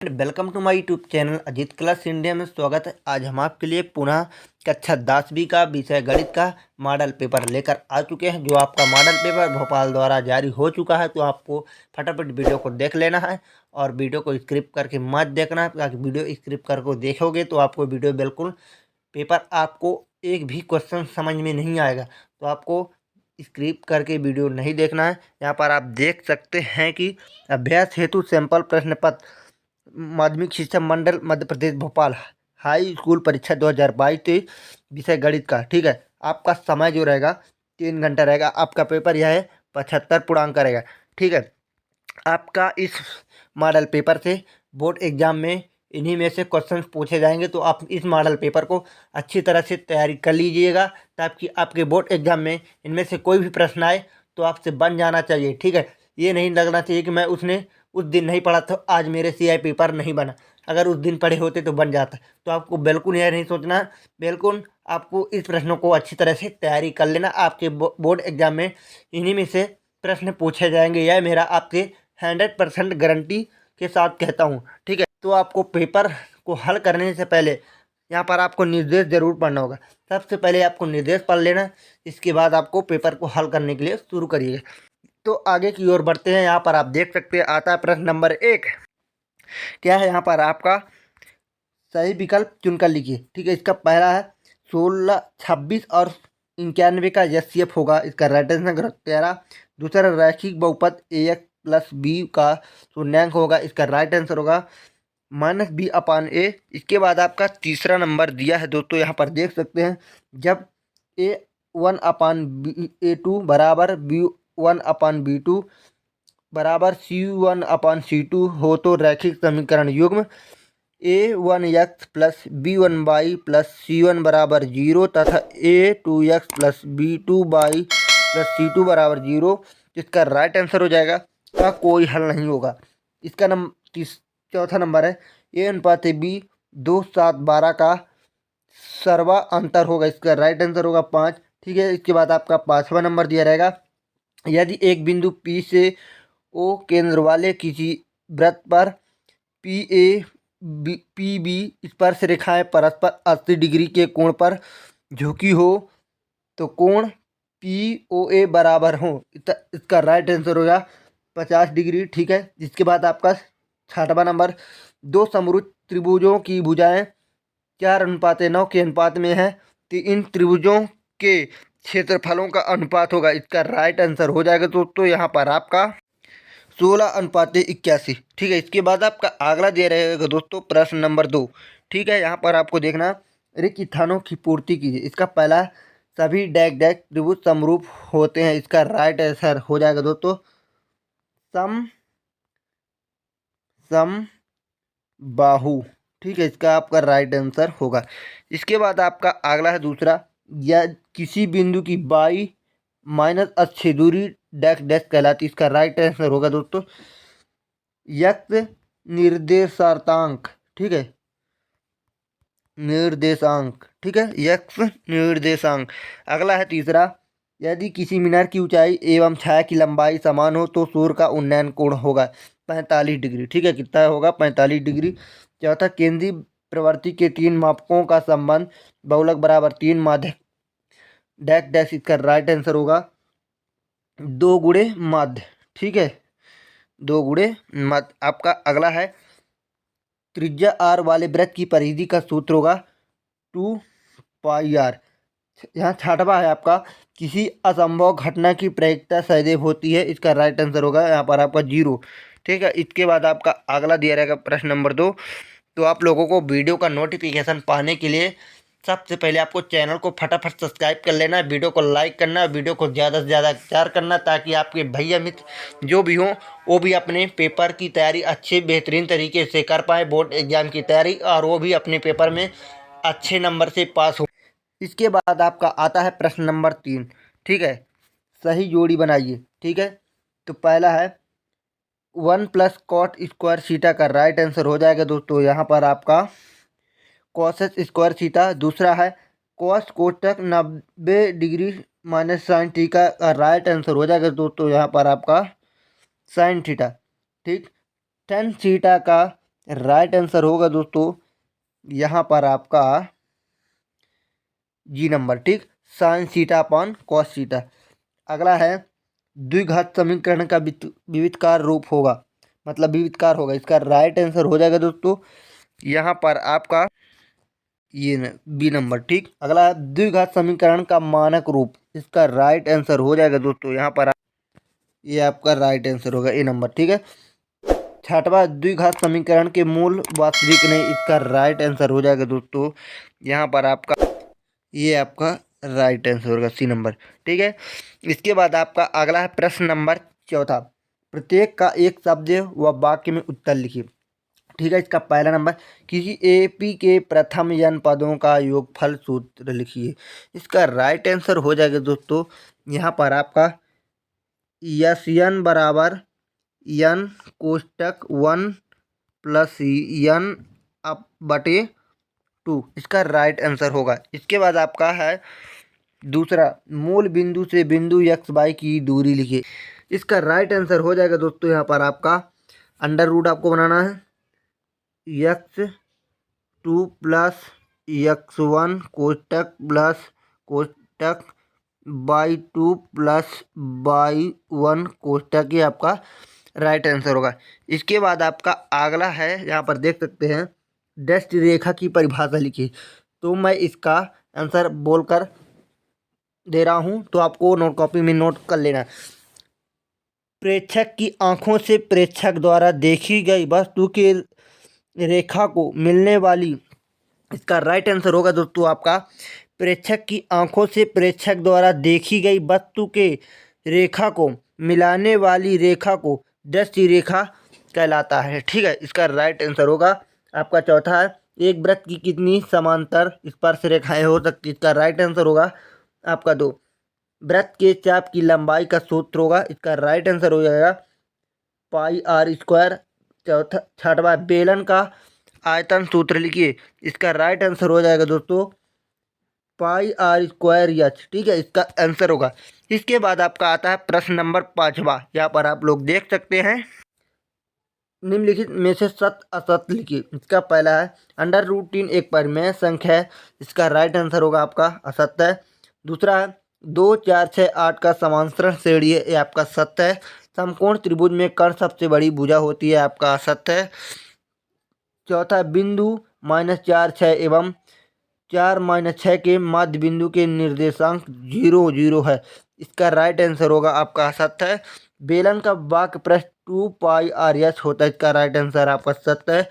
Welcome to my YouTube channel Ajit class India में स्वागत है। आज हम आपके लिए पुनः कक्षा 10वीं का विषय गणित का मॉडल पेपर लेकर आ चुके हैं। जो आपका मॉडल पेपर भोपाल द्वारा जारी हो चुका है, तो आपको फटाफट वीडियो को देख लेना है और वीडियो को स्क्रिप्ट करके मत देखना है, ताकि वीडियो स्क्रिप्ट करके देखोगे तो आपको वीडियो बिल्कुल पेपर आपको एक भी क्वेश्चन समझ में नहीं आएगा। तो आपको स्क्रिप्ट करके वीडियो नहीं देखना है। यहाँ पर आप देख सकते हैं कि अभ्यास हेतु सैंपल प्रश्न पत्र माध्यमिक शिक्षा मंडल मध्य प्रदेश भोपाल हाई स्कूल परीक्षा 2022-23 विषय गणित का। ठीक है, आपका समय जो रहेगा 3 घंटा रहेगा। आपका पेपर यह है 75 पूर्णांक का रहेगा। ठीक है, आपका इस मॉडल पेपर से बोर्ड एग्जाम में इन्हीं में से क्वेश्चन पूछे जाएंगे। तो आप इस मॉडल पेपर को अच्छी तरह से तैयारी कर लीजिएगा, ताकि आपके बोर्ड एग्जाम में इनमें से कोई भी प्रश्न आए तो आपसे बन जाना चाहिए। ठीक है, ये नहीं लगना चाहिए कि मैं उसने उस दिन नहीं पढ़ा तो आज मेरे से यह पेपर नहीं बना। अगर उस दिन पढ़े होते तो बन जाता। तो आपको बिल्कुल यह नहीं सोचना, बिल्कुल आपको इस प्रश्नों को अच्छी तरह से तैयारी कर लेना। आपके बोर्ड एग्जाम में इन्हीं में से प्रश्न पूछे जाएंगे, यह मेरा आपसे 100% गारंटी के साथ कहता हूँ। ठीक है, तो आपको पेपर को हल करने से पहले यहाँ पर आपको निर्देश जरूर पढ़ना होगा। सबसे पहले आपको निर्देश पढ़ लेना, इसके बाद आपको पेपर को हल करने के लिए शुरू करिएगा। तो आगे की ओर बढ़ते हैं। यहाँ पर आप देख सकते हैं, आता है प्रश्न नंबर 1। क्या है यहाँ पर आपका सही विकल्प चुनकर लिखिए। ठीक है, इसका पहला है 16, 26 और 91 का एचसीएफ होगा, इसका राइट आंसर 13। दूसरा रैखिक बहुपद ax प्लस बी का शून्यांक होगा, इसका राइट आंसर होगा -b/a। इसके बाद आपका तीसरा नंबर दिया है दोस्तों, यहाँ पर देख सकते हैं, जब a1/a2 बराबर b1/b2 बराबर c1/c2 हो तो रैखिक समीकरण युग्म a1x plus b1y plus c1 बराबर 0 तथा a2x plus b2y plus c2 बराबर 0, इसका राइट आंसर हो जाएगा। का कोई हल नहीं होगा। इसका चौथा नंबर है a/b 2:7:12 का सर्वा अंतर होगा, इसका राइट आंसर होगा 5। ठीक है, इसके बाद आपका पांचवा नंबर दिया रहेगा, यदि एक बिंदु P से O केंद्र वाले किसी वृत्त पर पी बी स्पर्श रेखाएं परस्पर 80 डिग्री के कोण पर झुकी हो तो कोण POA बराबर हो, इसका राइट आंसर होगा 50 डिग्री। ठीक है, जिसके बाद आपका छठवां नंबर, दो समरुच त्रिभुजों की भुजाएं 4:9 के अनुपात में है, तो इन त्रिभुजों के क्षेत्रफलों का अनुपात होगा, इसका राइट आंसर हो जाएगा दोस्तों यहाँ पर आपका 16:81। ठीक है, इसके बाद आपका अगला दे रहेगा दोस्तों प्रश्न नंबर 2। ठीक है, यहाँ पर आपको देखना, रिक्त स्थानों की पूर्ति कीजिए। इसका पहला, सभी डैश डैश त्रिभुज समरूप होते हैं, इसका राइट आंसर हो जाएगा दोस्तों सम बाहु। ठीक है, इसका आपका राइट आंसर होगा। इसके बाद आपका अगला है दूसरा, या किसी बिंदु की बाई -अच्छी दूरी डैश डैश कहलाती, इसका राइट आंसर होगा दोस्तों x निर्देशांक। ठीक है, निर्देशांक। ठीक है, x निर्देशांक। अगला है तीसरा, यदि किसी मीनार की ऊंचाई एवं छाया की लंबाई समान हो तो सूर्य का उन्नयन कोण होगा 45 डिग्री। ठीक है, कितना होगा 45 डिग्री। चौथा, केंद्रीय प्रवृत्ति के 3 मापकों का संबंध बहुलक बराबर 3 माध्य डैश डैश, इसका राइट आंसर होगा 2 गुणे माध्य। ठीक है, 2 गुणे माध्य। आपका अगला है, त्रिज्या r वाले वृत्त की परिधि का सूत्र होगा 2πr। यहाँ छठवां है आपका, किसी असंभव घटना की प्रायिकता सदैव होती है, इसका राइट आंसर होगा यहाँ पर आपका 0। ठीक है, इसके बाद आपका अगला दिया रहेगा प्रश्न नंबर 2। तो आप लोगों को वीडियो का नोटिफिकेशन पाने के लिए सबसे पहले आपको चैनल को फटाफट सब्सक्राइब कर लेना है, वीडियो को लाइक करना, वीडियो को ज़्यादा से ज़्यादा शेयर करना, ताकि आपके भैया मित्र जो भी हों वो भी अपने पेपर की तैयारी अच्छे बेहतरीन तरीके से कर पाए, बोर्ड एग्जाम की तैयारी, और वो भी अपने पेपर में अच्छे नंबर से पास हो। इसके बाद आपका आता है प्रश्न नंबर 3। ठीक है, सही जोड़ी बनाइए। ठीक है, तो पहला है 1 + cot स्क्वायर थीटा का राइट आंसर हो जाएगा दोस्तों यहाँ पर आपका cos स्क्वायर थीटा। दूसरा है cos Kotak 90 degree minus sine theta का राइट आंसर हो जाएगा दोस्तों यहाँ पर आपका साइन थीटा। ठीक, tan थीटा का राइट आंसर होगा दोस्तों यहाँ पर आपका जी नंबर। ठीक, sine theta upon cos theta. अगला है द्विघात समीकरण का विविधकार रूप होगा, मतलब विविधकार होगा। इसका राइट आंसर हो जाएगा दोस्तों यहाँ पर आपका ये बी नंबर। ठीक, अगला है द्विघात समीकरण का मानक रूप। इसका राइट आंसर हो जाएगा दोस्तों यहाँ पर ये आपका राइट आंसर होगा ए नंबर। ठीक है, छठवां द्विघात समीकरण के मूल वास्तविक नहीं। इसका राइट आंसर हो जाएगा दोस्तों यहाँ पर आपका ये आपका राइट आंसर होगा सी नंबर। ठीक है, इसके बाद आपका अगला है प्रश्न नंबर चौथा। प्रत्येक का एक शब्द व वाक्य में उत्तर लिखिए। ठीक है, इसका पहला नंबर किसी एपी के प्रथम n पदों का योगफल सूत्र लिखिए। इसका राइट आंसर हो जाएगा दोस्तों यहाँ पर आपका यस एन बराबर n कोष्टक 1 प्लस n अप बटे 2। इसका राइट आंसर होगा। इसके बाद आपका है दूसरा, मूल बिंदु से बिंदु एक्स वाई की दूरी लिखिए। इसका राइट आंसर हो जाएगा दोस्तों यहाँ पर आपका अंडर रूट आपको बनाना है x2 प्लस x1 कोष्टक प्लस कोष्टक y2 प्लस y1 कोष्टक, ये आपका राइट आंसर होगा। इसके बाद आपका अगला है, यहाँ पर देख सकते हैं डैश रेखा की परिभाषा लिखिए। तो मैं इसका आंसर बोलकर दे रहा हूँ, तो आपको नोट कॉपी में नोट कर लेना। प्रेक्षक की आंखों से प्रेक्षक द्वारा देखी गई वस्तु के रेखा को मिलने वाली, इसका राइट आंसर होगा दोस्तों आपका प्रेक्षक की आंखों से प्रेक्षक द्वारा देखी गई वस्तु के रेखा को मिलाने वाली रेखा को दृष्टि रेखा कहलाता है। ठीक है, इसका राइट आंसर होगा आपका चौथा है एक वृत्त की कितनी समांतर स्पर्श रेखाएं हो सकती। इसका राइट आंसर होगा आपका 2। वृत्त के चाप की लंबाई का सूत्र होगा। इसका राइट आंसर हो जाएगा पाई आर स्क्वायर। चौथा छठवां बेलन का आयतन सूत्र लिखिए। इसका राइट आंसर हो जाएगा दोस्तों पाई आर स्क्वायर एच। ठीक है, इसका आंसर होगा। इसके बाद आपका आता है प्रश्न नंबर 5वां। यहाँ पर आप लोग देख सकते हैं निम्नलिखित में से सत्य असत्य लिखिए। इसका पहला है अंडर रूट 3 एक परिमेय संख्या है। इसका राइट आंसर होगा आपका असत्य है। दूसरा है 2 4 6 8 का समांतर श्रेणी है, ये आपका सत्य है। समकोण त्रिभुज में कर्ण सबसे बड़ी भुजा होती है, आपका असत्य है। चौथा बिंदु -4 6 एवं 4 6 के मध्य बिंदु के निर्देशांक 0 0 है। इसका राइट आंसर होगा आपका असत्य है। बेलन का वाक्य पृष्ठ 2 पाई आर एच होता है। इसका राइट आंसर आपका सत्य है।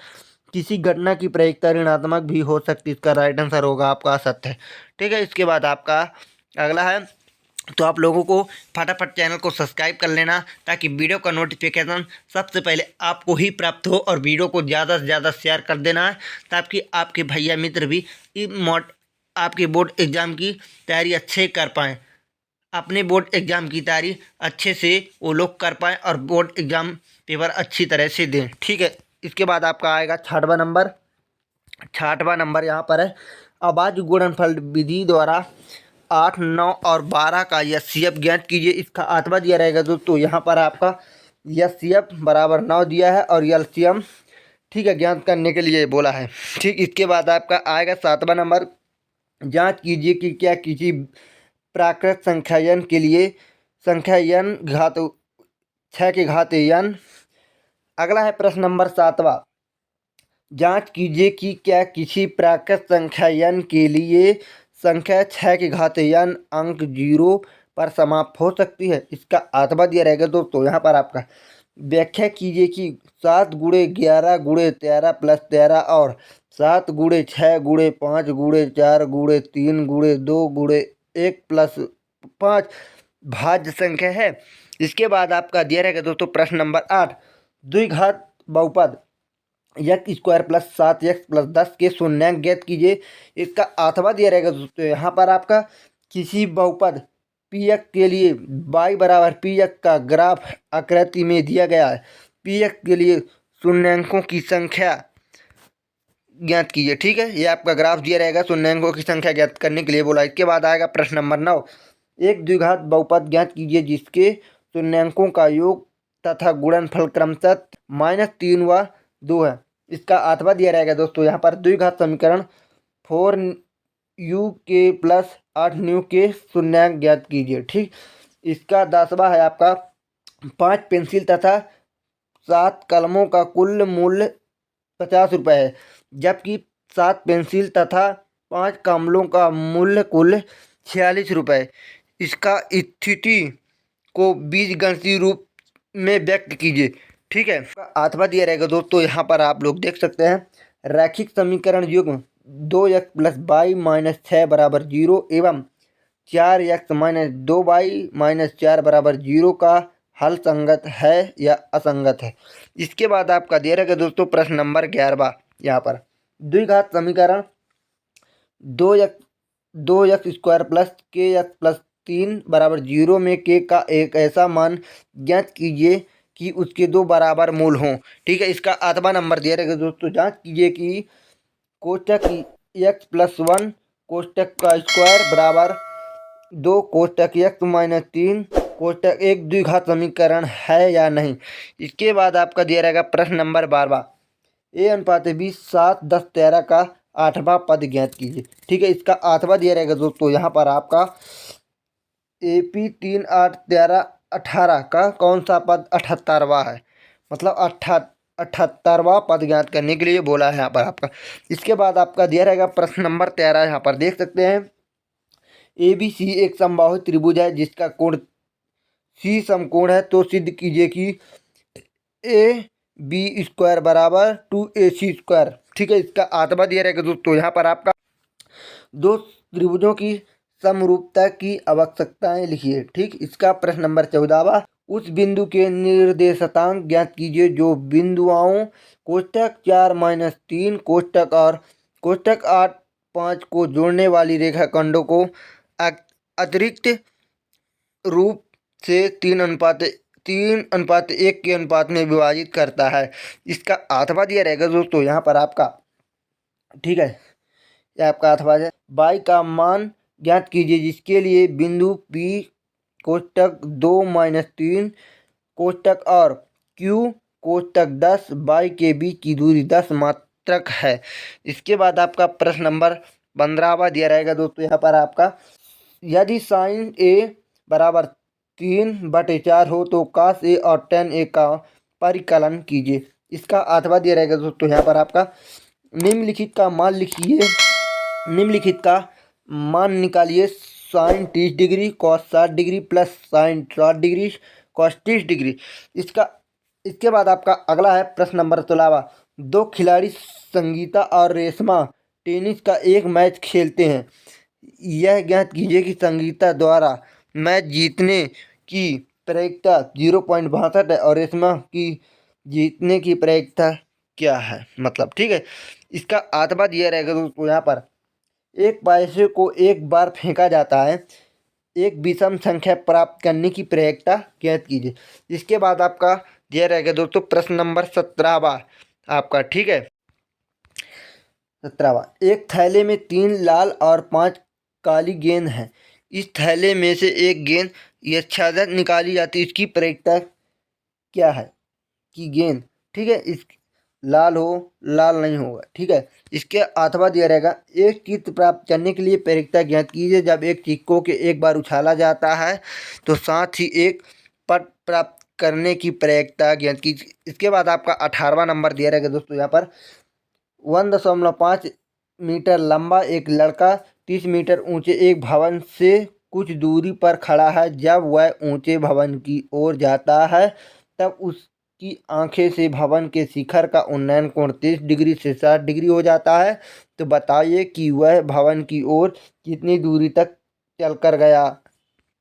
किसी घटना की प्रायिकता ऋणात्मक भी हो सकती है। इसका राइट आंसर होगा आपका असत्य है। ठीक है, इसके बाद आपका अगला है, तो आप लोगों को फटाफट चैनल को सब्सक्राइब कर लेना ताकि वीडियो का नोटिफिकेशन सबसे पहले आपको ही प्राप्त हो, और वीडियो को ज़्यादा से ज़्यादा शेयर कर देना है ताकि आपके भैया मित्र भी आपके बोर्ड एग्ज़ाम की तैयारी अच्छे कर पाएँ, अपने बोर्ड एग्ज़ाम की तैयारी अच्छे से वो लोग कर पाएँ और बोर्ड एग्ज़ाम पेपर अच्छी तरह से दें। ठीक है, इसके बाद आपका आएगा छठवां नंबर यहाँ पर है अभाज्य गुणनफल विधि द्वारा 8 9 और 12 का एचसीएफ ज्ञात कीजिए। इसका आठवां दिया रहेगा दोस्तों यहाँ पर आपका एचसीएफ बराबर 9 दिया है और एलसीएम ठीक है ज्ञात करने के लिए बोला है। ठीक, इसके बाद आपका आएगा 7वां नंबर, जांच कीजिए कि क्या किसी प्राकृत संख्या n के लिए संख्या n घात 6 के घात n। अगला है प्रश्न नंबर 7वां, जांच कीजिए कि क्या किसी प्राकृत संख्या n के लिए संख्या 6 के घात n अंक 0 पर समाप्त हो सकती है। इसका आठवां दिया रहेगा दोस्तों यहाँ पर आपका व्याख्या कीजिए कि 7 गुणे 11 गुणे 13 प्लस 13 और 7 गुणे 6 गुणे 5 गुणे 4 गुणे 3 गुणे 2 गुणे 1 प्लस 5 भाज्य संख्या है। इसके बाद आपका दिया रहेगा दोस्तों प्रश्न नंबर 8, द्विघात बहुपद x square plus 7x plus 10 के शून्यांक ज्ञात कीजिए। इसका आठवां दिया रहेगा दोस्तों यहाँ पर आपका किसी बहुपद px के लिए y बराबर px का ग्राफ आकृति में दिया गया है। px के लिए शून्यांकों की संख्या ज्ञात कीजिए। ठीक है, ये आपका ग्राफ दिया रहेगा, शून्यांकों की संख्या ज्ञात करने के लिए बोला। इसके बाद आएगा प्रश्न नंबर 9, एक द्विघात बहुपद ज्ञात कीजिए जिसके शून्यांकों का योग तथा गुणनफल क्रमशः -3 व 2 है। इसका अथवा दिया रहेगा दोस्तों यहाँ पर द्विघात समीकरण 4u के + 8 के शून्यांक ज्ञात कीजिए। ठीक, इसका 10वां है आपका 5 पेंसिल तथा 7 कलमों का कुल मूल्य 50 रुपये है, जबकि 7 पेंसिल तथा 5 कमलों का मूल्य कुल 46 रुपये। इसका स्थिति को बीजगणितीय रूप में व्यक्त कीजिए। ठीक है, अथवा दिया रहेगा दोस्तों यहाँ पर आप लोग देख सकते हैं, रैखिक समीकरण युग्म 2x + y - 6 = 0 एवं 4x - 2y - 4 = 0 का हल संगत है या असंगत है। इसके बाद आपका दिया रहेगा दोस्तों प्रश्न नंबर 11वां, यहाँ पर द्विघात समीकरण 2x² + kx + 3 = 0 में k का एक ऐसा मान ज्ञात कीजिए कि उसके 2 बराबर मूल हों। ठीक है, इसका आठवां नंबर दिया रहेगा दोस्तों, जांच कीजिए कि कोष्टक x + 1 कोष्टक का स्क्वायर बराबर 2 कोष्टक x - 3 कोष्टक एक द्विघात समीकरण है या नहीं। इसके बाद आपका दिया रहेगा प्रश्न नंबर 12वां, a/b 7, 10, 13 का 8वां पद ज्ञात कीजिए। ठीक है, इसका 8वां दिया रहेगा दोस्तों यहाँ पर आपका AP 3, 8, 13, 18 का कौन सा पद 78वां है, मतलब 78वां पद ज्ञात करने के लिए बोला है यहाँ पर आपका। इसके बाद आपका दिया रहेगा प्रश्न नंबर 13, यहाँ पर देख सकते हैं, ABC एक समबाहु त्रिभुज है जिसका कोण C समकोण है, तो सिद्ध कीजिए कि AB² = 2AC²। ठीक है, इसका आठवां दिया रहेगा दोस्तों यहाँ पर आपका, दो त्रिभुजों की समरूपता की आवश्यकताएं लिखिए। ठीक, इसका प्रश्न नंबर 14वां, उस बिंदु के निर्देशांक ज्ञात कीजिए जो बिंदुओं कोष्टक 4 - 3 कोष्टक और कोष्टक 8, 5 को जोड़ने वाली रेखाखंडों को अतिरिक्त रूप से 3:1 के अनुपात में विभाजित करता है। इसका आठवां दिया रहेगा दोस्तों यहाँ पर आपका। ठीक है, यह आपका अथवा है, y का मान ज्ञात कीजिए जिसके लिए बिंदु P कोष्टक 2 - 3 कोष्टक और Q कोष्टक 10 y के बीच की दूरी 10 मात्रक है। इसके बाद आपका प्रश्न नंबर 15वां दिया रहेगा दोस्तों यहाँ पर आपका, यदि sin A = 3/4 हो तो cos A और tan A का परिकलन कीजिए। इसका आठवां दिया रहेगा दोस्तों यहाँ पर आपका, निम्नलिखित का मान लिखिए, निम्नलिखित का मान निकालिए, sin 30 degree cos 60 degree + sin 60 degree cos 30 degree. इसके बाद आपका अगला है प्रश्न नंबर 16वां, दो खिलाड़ी संगीता और रेशमा टेनिस का एक मैच खेलते हैं, यह ज्ञात कीजिए कि संगीता द्वारा मैच जीतने की प्रायिकता 0.62 है और रेशमा की जीतने की प्रायिकता क्या है, मतलब। ठीक है, इसका आठवां दिया रहेगा दोस्तों यहाँ पर, एक पैसे को एक बार फेंका जाता है, एक विषम संख्या प्राप्त करने की प्रायिकता ज्ञात कीजिए। इसके बाद आपका दिया रहेगा दोस्तों प्रश्न नंबर 17वां आपका। ठीक है, 17वां, एक थैले में 3 लाल और 5 काली गेंद है, इस थैले में से एक गेंद यथावत निकाली जाती है, इसकी प्रायिकता क्या है कि गेंद, ठीक है, इस लाल हो लाल नहीं होगा। ठीक है, इसके आठवां दिया रहेगा, एक चित्त प्राप्त करने के लिए प्रायिकता ज्ञात कीजिए, जब एक सिक्कों के एक बार उछाला जाता है तो साथ ही एक पट प्राप्त करने की प्रायिकता ज्ञात कीजिए। इसके बाद आपका 18वां नंबर दिया रहेगा दोस्तों यहाँ पर, 1.5 मीटर लंबा एक लड़का 30 मीटर ऊंचे एक भवन से कुछ दूरी पर खड़ा है, जब वह ऊंचे भवन की ओर जाता है तब उसकी आंखें से भवन के शिखर का उन्नयन कोण 30 डिग्री से 60 डिग्री हो जाता है, तो बताइए कि वह भवन की ओर कितनी दूरी तक चलकर गया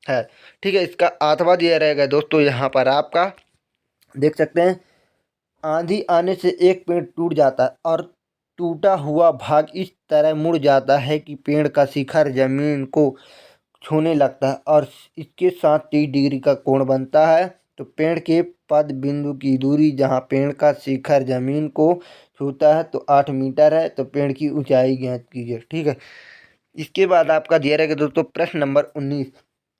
है। ठीक है, इसका आठवां दिया रहेगा दोस्तों यहाँ पर आपका, देख सकते हैं, आंधी आने से एक पेड़ टूट जाता है और टूटा हुआ भाग इस तरह मुड़ जाता है कि पेड़ का शिखर जमीन को छूने लगता है और इसके साथ 30 डिग्री का कोण बनता है, तो पेड़ के पद बिंदु की दूरी जहां पेड़ का शिखर जमीन को छूता है तो 8 मीटर है, तो पेड़ की ऊंचाई ज्ञात कीजिए। ठीक है, इसके बाद आपका दिया रहेगा दोस्तों प्रश्न नंबर 19,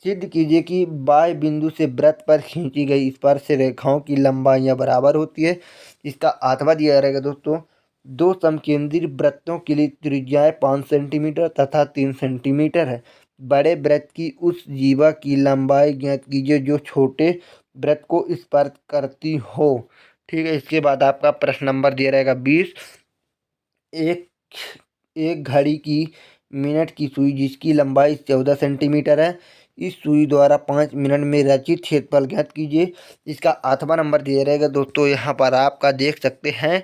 सिद्ध कीजिए कि बाह्य बिंदु से वृत्त पर खींची गई स्पर्श रेखाओं की लंबाइयाँ बराबर होती है। इसका आठवां दिया रहेगा दोस्तों, दो समकेंद्री वृत्तों के लिए त्रिज्याएं 5 सेंटीमीटर तथा 3 सेंटीमीटर है। बड़े वृत्त की उस जीवा की लंबाई ज्ञात कीजिए जो छोटे वृत्त को स्पर्श करती हो। ठीक है, इसके बाद आपका प्रश्न नंबर दिया रहेगा 20। एक एक घड़ी की मिनट की सुई जिसकी लंबाई 14 सेंटीमीटर है, इस सुई द्वारा 5 मिनट में रचित क्षेत्रफल ज्ञात कीजिए। इसका 8वां नंबर दिया रहेगा दोस्तों। यहाँ पर आपका देख सकते हैं,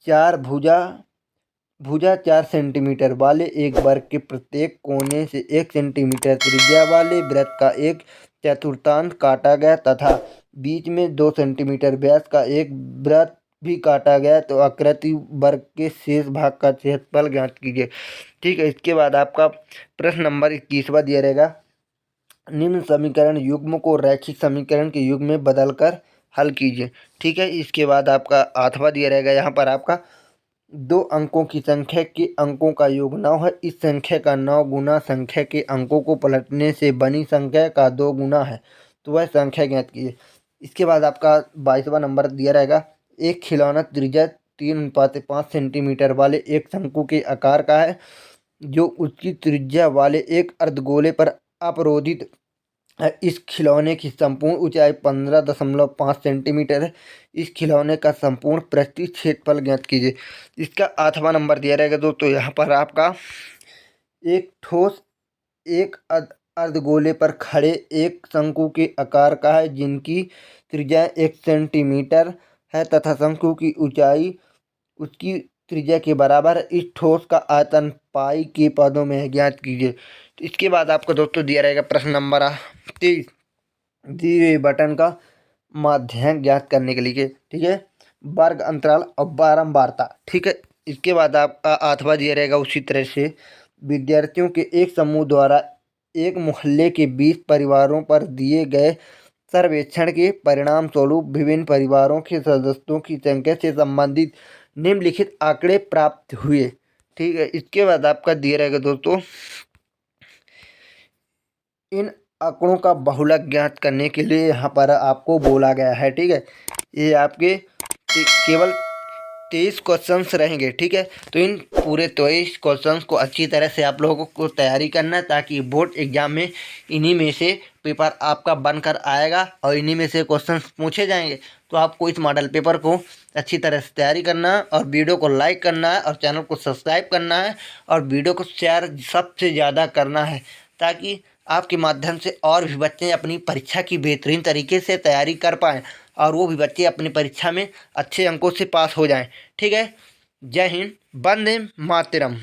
चार भुजा 4 सेंटीमीटर वाले एक वर्ग के प्रत्येक कोने से 1 सेंटीमीटर त्रिज्या वाले वृत्त का एक चतुर्थांश काटा गया तथा बीच में 2 सेंटीमीटर व्यास का एक वृत्त भी काटा गया, तो आकृति वर्ग के शेष भाग का क्षेत्रफल ज्ञात कीजिए। ठीक है, इसके बाद आपका प्रश्न नंबर 21वां दिया रहेगा। निम्न समीकरण युग्म को रैखिक समीकरण के युग्म में बदलकर हल कीजिए। ठीक है, इसके बाद आपका 8वां दिया रहेगा। यहाँ पर आपका 2 अंकों की संख्या के अंकों का योग 9 है। इस संख्या का 9 गुना संख्या के अंकों को पलटने से बनी संख्या का 2 गुना है, तो वह संख्या ज्ञात कीजिए। इसके बाद आपका 22वां नंबर दिया रहेगा। एक खिलौना त्रिज्या 3:5 सेंटीमीटर वाले एक शंकु के आकार का है, जो उसकी त्रिज्या वाले एक अर्धगोले पर अवरोधित है। इस खिलौने की संपूर्ण ऊंचाई 15.5 सेंटीमीटर है। इस खिलौने का संपूर्ण पृष्ठीय क्षेत्रफल ज्ञात कीजिए। इसका 8वां नंबर दिया रहेगा दोस्तों। यहाँ पर आपका एक ठोस एक अर्धगोले पर खड़े एक शंकु के आकार का है, जिनकी त्रिज्या 1 सेंटीमीटर है तथा शंकु की ऊंचाई उसकी त्रिज्या के बराबर है। इस ठोस का आयतन पाई के पदों में है, ज्ञात कीजिए। इसके बाद आपको दोस्तों दिया रहेगा प्रश्न नंबर 23। दिए हुए बटन का माध्यांक ज्ञात करने के लिए। ठीक है, वर्ग अंतराल और बारंबारता। ठीक है, इसके बाद आपका 8वां दिया रहेगा। उसी तरह से विद्यार्थियों के एक समूह द्वारा एक मोहल्ले के 20 परिवारों पर दिए गए सर्वेक्षण के परिणाम स्वरूप विभिन्न परिवारों के सदस्यों की संख्या से संबंधित निम्नलिखित आंकड़े प्राप्त हुए। ठीक है, इसके बाद आपका दिया रहेगा दोस्तों। इन आंकड़ों का बहुलक ज्ञात करने के लिए यहाँ पर आपको बोला गया है। ठीक है, ये आपके केवल 23 क्वेश्चंस रहेंगे। ठीक है, तो इन पूरे 23 क्वेश्चंस को अच्छी तरह से आप लोगों को तैयारी करना है, ताकि बोर्ड एग्जाम में इन्हीं में से पेपर आपका बनकर आएगा और इन्हीं में से क्वेश्चंस पूछे जाएंगे। तो आपको इस मॉडल पेपर को अच्छी तरह से तैयारी करना है और वीडियो को लाइक करना है और चैनल को सब्सक्राइब करना है और वीडियो को शेयर सबसे ज़्यादा करना है, ताकि आपके माध्यम से और भी बच्चे अपनी परीक्षा की बेहतरीन तरीके से तैयारी कर पाएँ और वो भी बच्चे अपनी परीक्षा में अच्छे अंकों से पास हो जाएं। ठीक है, जय हिंद, वंदे मातरम।